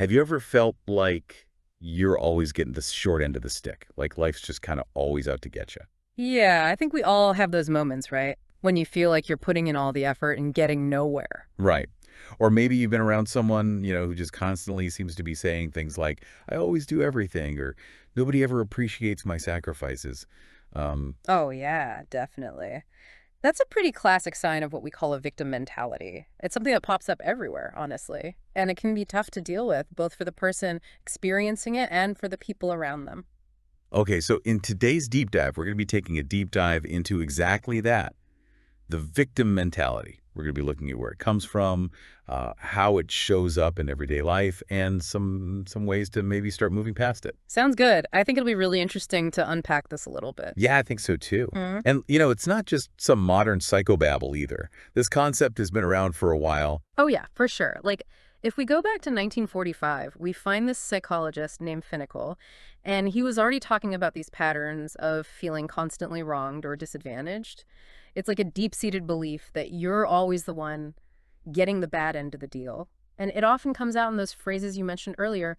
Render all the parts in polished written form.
Have you ever felt like you're always getting the short end of the stick? Like life's just kind of always out to get you? Yeah, I think we all have those moments, right? When you feel like you're putting in all the effort and getting nowhere. Right. Or maybe you've been around someone, who just constantly seems to be saying things like, I always do everything, or nobody ever appreciates my sacrifices. Um, Oh, yeah, definitely. That's a pretty classic sign of what we call a victim mentality. It's something that pops up everywhere, honestly. And it can be tough to deal with, both for the person experiencing it and for the people around them. okay, so in today's deep dive, we're going to be taking a deep dive into exactly that. The victim mentality. We're going to be looking at where it comes from, how it shows up in everyday life, and some ways to maybe start moving past it. Sounds good. I think it'll be really interesting to unpack this a little bit. Yeah, I think so too. Mhm. And, it's not just some modern psychobabble either. This concept has been around for a while. Oh, yeah, for sure. Like, if we go back to 1945, we find this psychologist named Finkel, and he was already talking about these patterns of feeling constantly wronged or disadvantaged. It's like a deep-seated belief that you're always the one getting the bad end of the deal. And it often comes out in those phrases you mentioned earlier.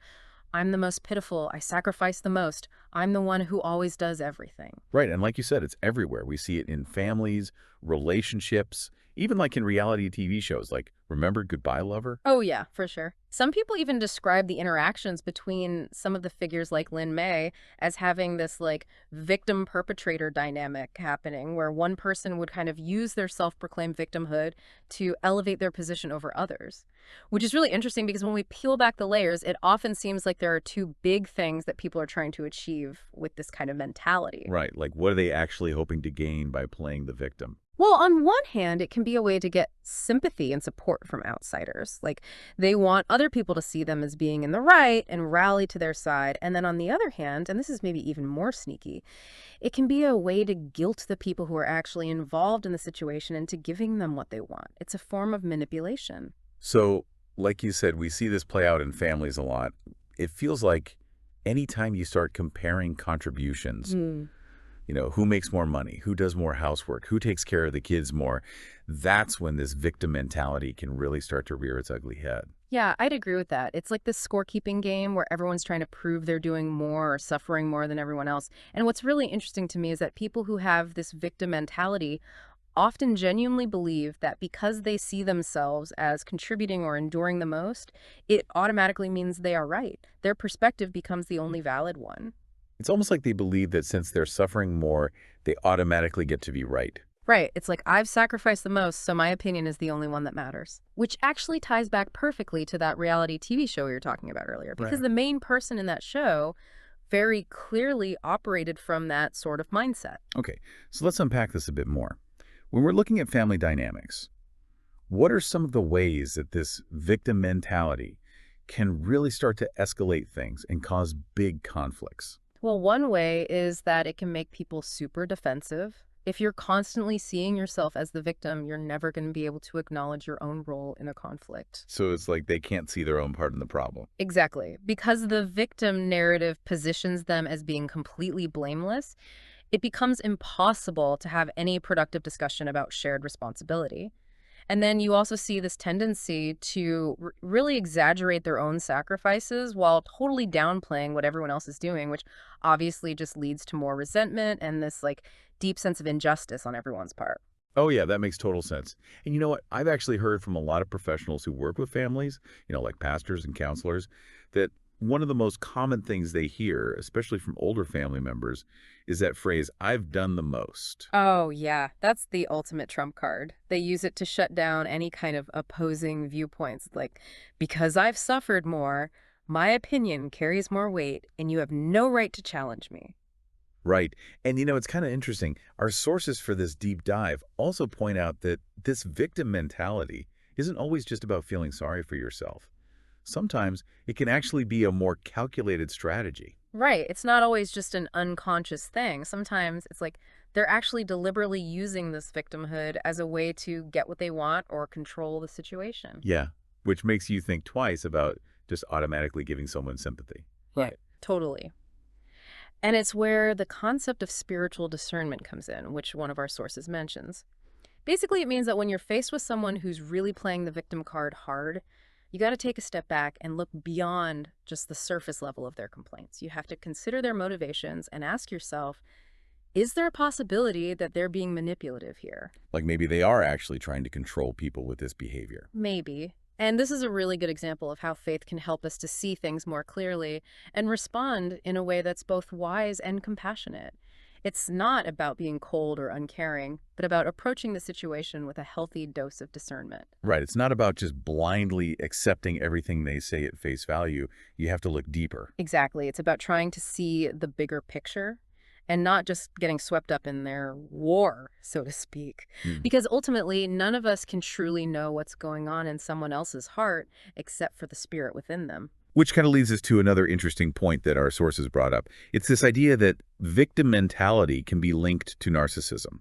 I'm the most pitiful. I sacrifice the most. I'm the one who always does everything. Right, and like you said, it's everywhere. We see it in families, relationships, even like in reality TV shows like Remember Goodbye Lover? Oh, yeah, for sure. Some people even describe the interactions between some of the figures like Lin May as having this like victim-perpetrator dynamic happening where one person would kind of use their self-proclaimed victimhood to elevate their position over others, which is really interesting because when we peel back the layers, it often seems like there are two big things that people are trying to achieve with this kind of mentality. Right, like what are they actually hoping to gain by playing the victim? Well, on one hand, it can be a way to get sympathy and support from outsiders. Like, they want other people to see them as being in the right and rally to their side. And then on the other hand, and this is maybe even more sneaky, it can be a way to guilt the people who are actually involved in the situation into giving them what they want. It's a form of manipulation. So, like you said, we see this play out in families a lot. It feels like anytime you start comparing contributions, who makes more money, who does more housework, who takes care of the kids more, that's when this victim mentality can really start to rear its ugly head. Yeah, I'd agree with that. It's like this scorekeeping game where everyone's trying to prove they're doing more or suffering more than everyone else. And what's really interesting to me is that people who have this victim mentality often genuinely believe that because they see themselves as contributing or enduring the most, it automatically means they are right. Their perspective becomes the only valid one. It's almost like they believe that since they're suffering more, they automatically get to be right. Right. It's like I've sacrificed the most, so my opinion is the only one that matters. Which actually ties back perfectly to that reality TV show we were talking about earlier, because Right. the main person in that show very clearly operated from that sort of mindset. Okay, so let's unpack this a bit more. When we're looking at family dynamics, what are some of the ways that this victim mentality can really start to escalate things and cause big conflicts? Well, one way is that it can make people super defensive. If you're constantly seeing yourself as the victim, you're never going to be able to acknowledge your own role in a conflict. So it's like they can't see their own part in the problem. Exactly. Because the victim narrative positions them as being completely blameless, it becomes impossible to have any productive discussion about shared responsibility. And then you also see this tendency to really exaggerate their own sacrifices while totally downplaying what everyone else is doing, which obviously just leads to more resentment and this like deep sense of injustice on everyone's part. Oh, yeah, that makes total sense. And you know what? I've actually heard from a lot of professionals who work with families, like pastors and counselors, that one of the most common things they hear, especially from older family members, is that phrase, I've done the most. Oh, yeah, that's the ultimate trump card. They use it to shut down any kind of opposing viewpoints, like, because I've suffered more, my opinion carries more weight, and you have no right to challenge me. Right. And it's kind of interesting. Our sources for this deep dive also point out that this victim mentality isn't always just about feeling sorry for yourself. Sometimes it can actually be a more calculated strategy. Right. It's not always just an unconscious thing. Sometimes it's like they're actually deliberately using this victimhood as a way to get what they want or control the situation. Yeah. Which makes you think twice about just automatically giving someone sympathy. Yeah, totally. And it's where the concept of spiritual discernment comes in, which one of our sources mentions. Basically, it means that when you're faced with someone who's really playing the victim card hard, You got to take a step back and look beyond just the surface level of their complaints. You have to consider their motivations and ask yourself, is there a possibility that they're being manipulative here? Like maybe they are actually trying to control people with this behavior. Maybe. And this is a really good example of how faith can help us to see things more clearly and respond in a way that's both wise and compassionate. It's not about being cold or uncaring, but about approaching the situation with a healthy dose of discernment. Right. It's not about just blindly accepting everything they say at face value. You have to look deeper. Exactly. It's about trying to see the bigger picture and not just getting swept up in their war, so to speak. Because ultimately, none of us can truly know what's going on in someone else's heart except for the spirit within them. Which kind of leads us to another interesting point that our sources brought up. It's this idea that victim mentality can be linked to narcissism,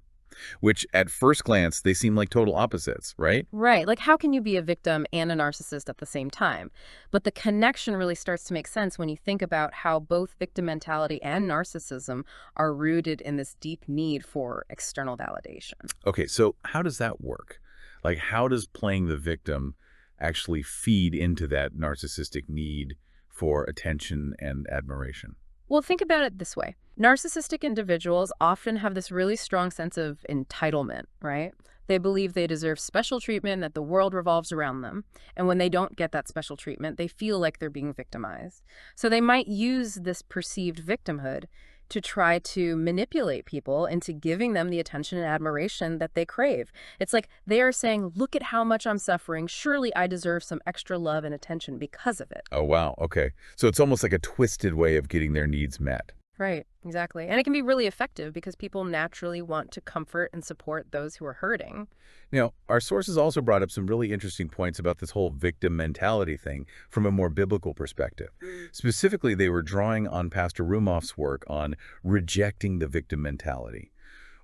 which at first glance, they seem like total opposites, right? Right. Like, how can you be a victim and a narcissist at the same time? But the connection really starts to make sense when you think about how both victim mentality and narcissism are rooted in this deep need for external validation. Okay, so how does that work? Like, how does playing the victim actually feed into that narcissistic need for attention and admiration? Well, think about it this way. Narcissistic individuals often have this really strong sense of entitlement, right? They believe they deserve special treatment, that the world revolves around them. And when they don't get that special treatment, they feel like they're being victimized. So they might use this perceived victimhood to try to manipulate people into giving them the attention and admiration that they crave. It's like they are saying, look at how much I'm suffering. Surely I deserve some extra love and attention because of it. Oh, wow. Okay. So it's almost like a twisted way of getting their needs met. Right, exactly. And it can be really effective because people naturally want to comfort and support those who are hurting. Now, our sources also brought up some really interesting points about this whole victim mentality thing from a more biblical perspective. Specifically, they were drawing on Pastor Rumoff's work on rejecting the victim mentality.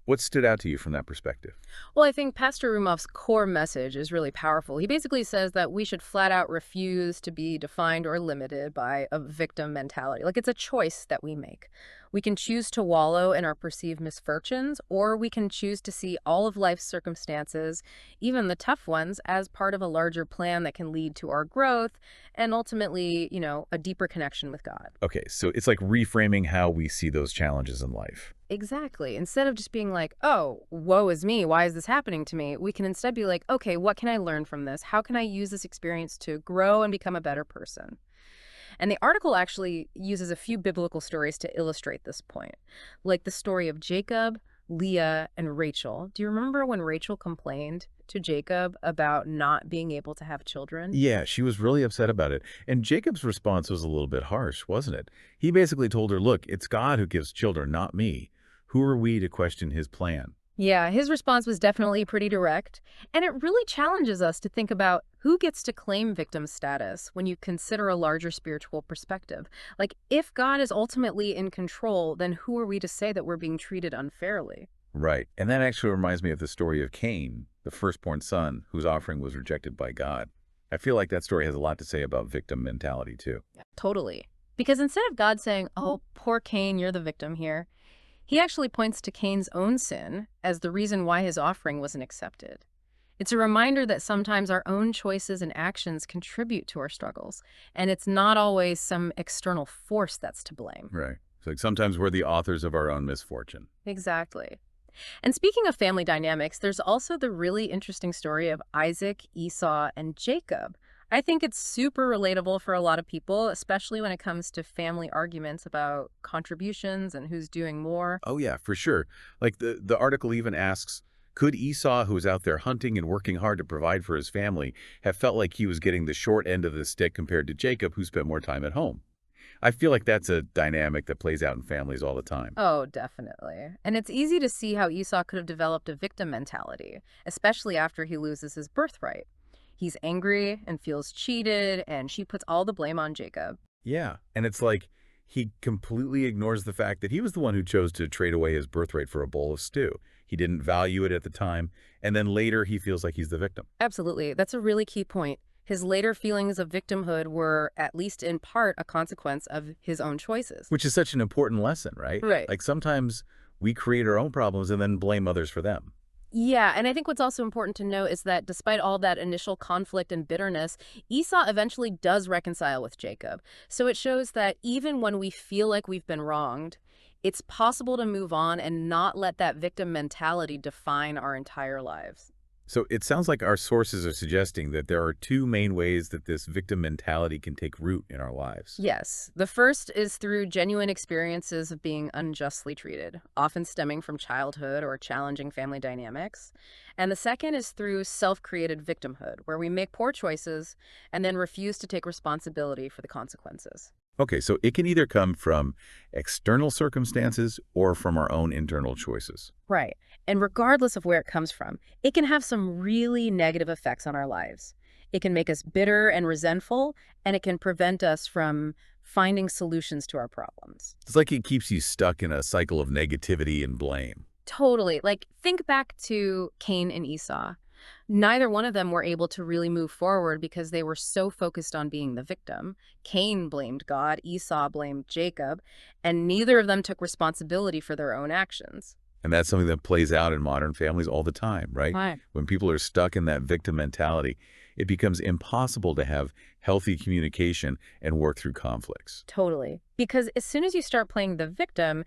What stood out to you from that perspective? Well, I think Pastor Rumoff's core message is really powerful. He basically says that we should flat out refuse to be defined or limited by a victim mentality. Like, it's a choice that we make. We can choose to wallow in our perceived misfortunes, or we can choose to see all of life's circumstances, even the tough ones, as part of a larger plan that can lead to our growth and ultimately, a deeper connection with God. Okay, so it's like reframing how we see those challenges in life. Exactly. Instead of just being like, oh, woe is me, why is this happening to me? We can instead be like, okay, what can I learn from this? How can I use this experience to grow and become a better person? And the article actually uses a few biblical stories to illustrate this point, like the story of Jacob, Leah, and Rachel. Do you remember when Rachel complained to Jacob about not being able to have children? Yeah, she was really upset about it. And Jacob's response was a little bit harsh, wasn't it? He basically told her, look, it's God who gives children, not me. Who are we to question his plan? Yeah, his response was definitely pretty direct, and it really challenges us to think about who gets to claim victim status when you consider a larger spiritual perspective. Like, if God is ultimately in control, then who are we to say that we're being treated unfairly? Right. And that actually reminds me of the story of Cain, the firstborn son, whose offering was rejected by God. I feel like that story has a lot to say about victim mentality, too. Yeah, totally. Because instead of God saying, oh, poor Cain, you're the victim here, he actually points to Cain's own sin as the reason why his offering wasn't accepted. It's a reminder that sometimes our own choices and actions contribute to our struggles, and it's not always some external force that's to blame. Right. It's like sometimes we're the authors of our own misfortune. Exactly. And speaking of family dynamics, there's also the really interesting story of Isaac, Esau, and Jacob. I think it's super relatable for a lot of people, especially when it comes to family arguments about contributions and who's doing more. Oh, yeah, for sure. Like the article even asks, could Esau, who was out there hunting and working hard to provide for his family, have felt like he was getting the short end of the stick compared to Jacob, who spent more time at home? I feel like that's a dynamic that plays out in families all the time. Oh, definitely. And it's easy to see how Esau could have developed a victim mentality, especially after he loses his birthright. He's angry and feels cheated, and she puts all the blame on Jacob. Yeah, and it's like he completely ignores the fact that he was the one who chose to trade away his birthright for a bowl of stew. He didn't value it at the time, and then later he feels like he's the victim. Absolutely. That's a really key point. His later feelings of victimhood were, at least in part, a consequence of his own choices. Which is such an important lesson, right? Right. Like sometimes we create our own problems and then blame others for them. Yeah, and I think what's also important to note is that despite all that initial conflict and bitterness, Esau eventually does reconcile with Jacob. So it shows that even when we feel like we've been wronged, it's possible to move on and not let that victim mentality define our entire lives. So it sounds like our sources are suggesting that there are two main ways that this victim mentality can take root in our lives. Yes, the first is through genuine experiences of being unjustly treated, often stemming from childhood or challenging family dynamics. And the second is through self-created victimhood, where we make poor choices and then refuse to take responsibility for the consequences. Okay, so it can either come from external circumstances or from our own internal choices. Right. And regardless of where it comes from, it can have some really negative effects on our lives. It can make us bitter and resentful, and it can prevent us from finding solutions to our problems. It's like it keeps you stuck in a cycle of negativity and blame. Totally. Like, think back to Cain and Esau. Neither one of them were able to really move forward because they were so focused on being the victim. Cain blamed God, Esau blamed Jacob, and neither of them took responsibility for their own actions. And that's something that plays out in modern families all the time, right? Right. When people are stuck in that victim mentality, it becomes impossible to have healthy communication and work through conflicts. Totally. Because as soon as you start playing the victim,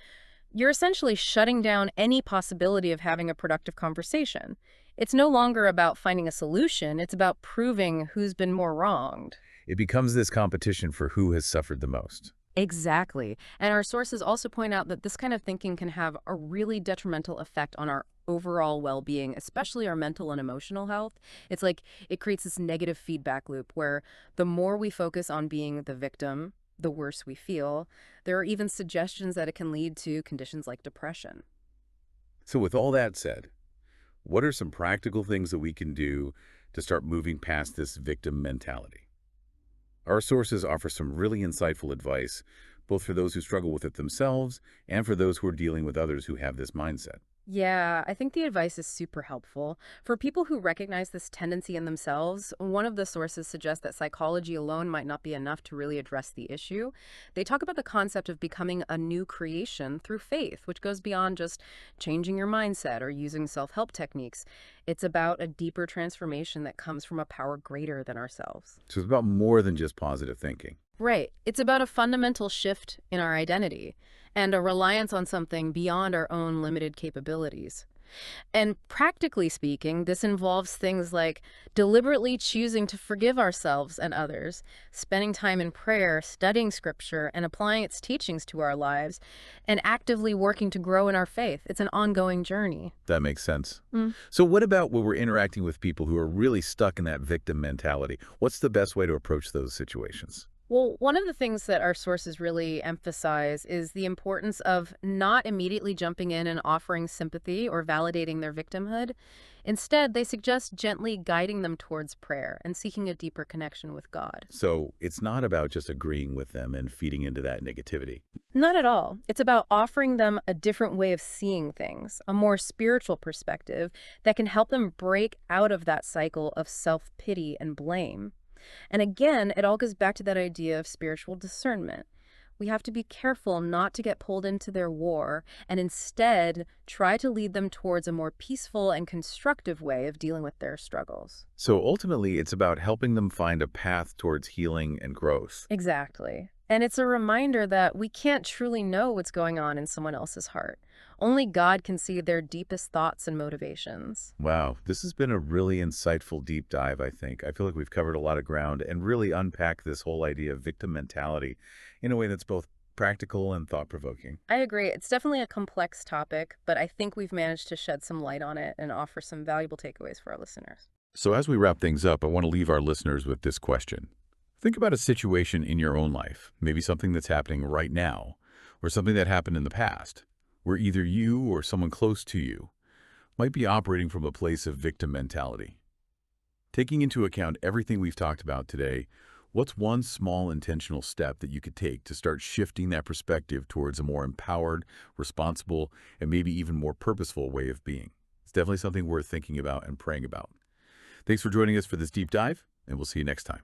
you're essentially shutting down any possibility of having a productive conversation. It's no longer about finding a solution, it's about proving who's been more wronged. It becomes this competition for who has suffered the most. Exactly. And our sources also point out that this kind of thinking can have a really detrimental effect on our overall well-being, especially our mental and emotional health. It's like it creates this negative feedback loop where the more we focus on being the victim, the worse we feel. There are even suggestions that it can lead to conditions like depression. So with all that said, what are some practical things that we can do to start moving past this victim mentality? Our sources offer some really insightful advice, both for those who struggle with it themselves and for those who are dealing with others who have this mindset. Yeah, I think the advice is super helpful. For people who recognize this tendency in themselves, one of the sources suggests that psychology alone might not be enough to really address the issue. They talk about the concept of becoming a new creation through faith, which goes beyond just changing your mindset or using self-help techniques. It's about a deeper transformation that comes from a power greater than ourselves. So it's about more than just positive thinking. Right. It's about a fundamental shift in our identity and a reliance on something beyond our own limited capabilities. And practically speaking, this involves things like deliberately choosing to forgive ourselves and others, spending time in prayer, studying scripture, and applying its teachings to our lives, and actively working to grow in our faith. It's an ongoing journey. That makes sense. So what about when we're interacting with people who are really stuck in that victim mentality? What's the best way to approach those situations? Well, one of the things that our sources really emphasize is the importance of not immediately jumping in and offering sympathy or validating their victimhood. Instead, they suggest gently guiding them towards prayer and seeking a deeper connection with God. So it's not about just agreeing with them and feeding into that negativity. Not at all. It's about offering them a different way of seeing things, a more spiritual perspective that can help them break out of that cycle of self-pity and blame. And again, it all goes back to that idea of spiritual discernment. We have to be careful not to get pulled into their war and instead try to lead them towards a more peaceful and constructive way of dealing with their struggles. So ultimately, it's about helping them find a path towards healing and growth. Exactly. And it's a reminder that we can't truly know what's going on in someone else's heart. Only God can see their deepest thoughts and motivations. Wow, this has been a really insightful deep dive, I think. I feel like we've covered a lot of ground and really unpacked this whole idea of victim mentality in a way that's both practical and thought-provoking. I agree. It's definitely a complex topic, but I think we've managed to shed some light on it and offer some valuable takeaways for our listeners. So as we wrap things up, I want to leave our listeners with this question. Think about a situation in your own life, maybe something that's happening right now, or something that happened in the past, where either you or someone close to you might be operating from a place of victim mentality. Taking into account everything we've talked about today, what's one small intentional step that you could take to start shifting that perspective towards a more empowered, responsible, and maybe even more purposeful way of being? It's definitely something worth thinking about and praying about. Thanks for joining us for this deep dive, and we'll see you next time.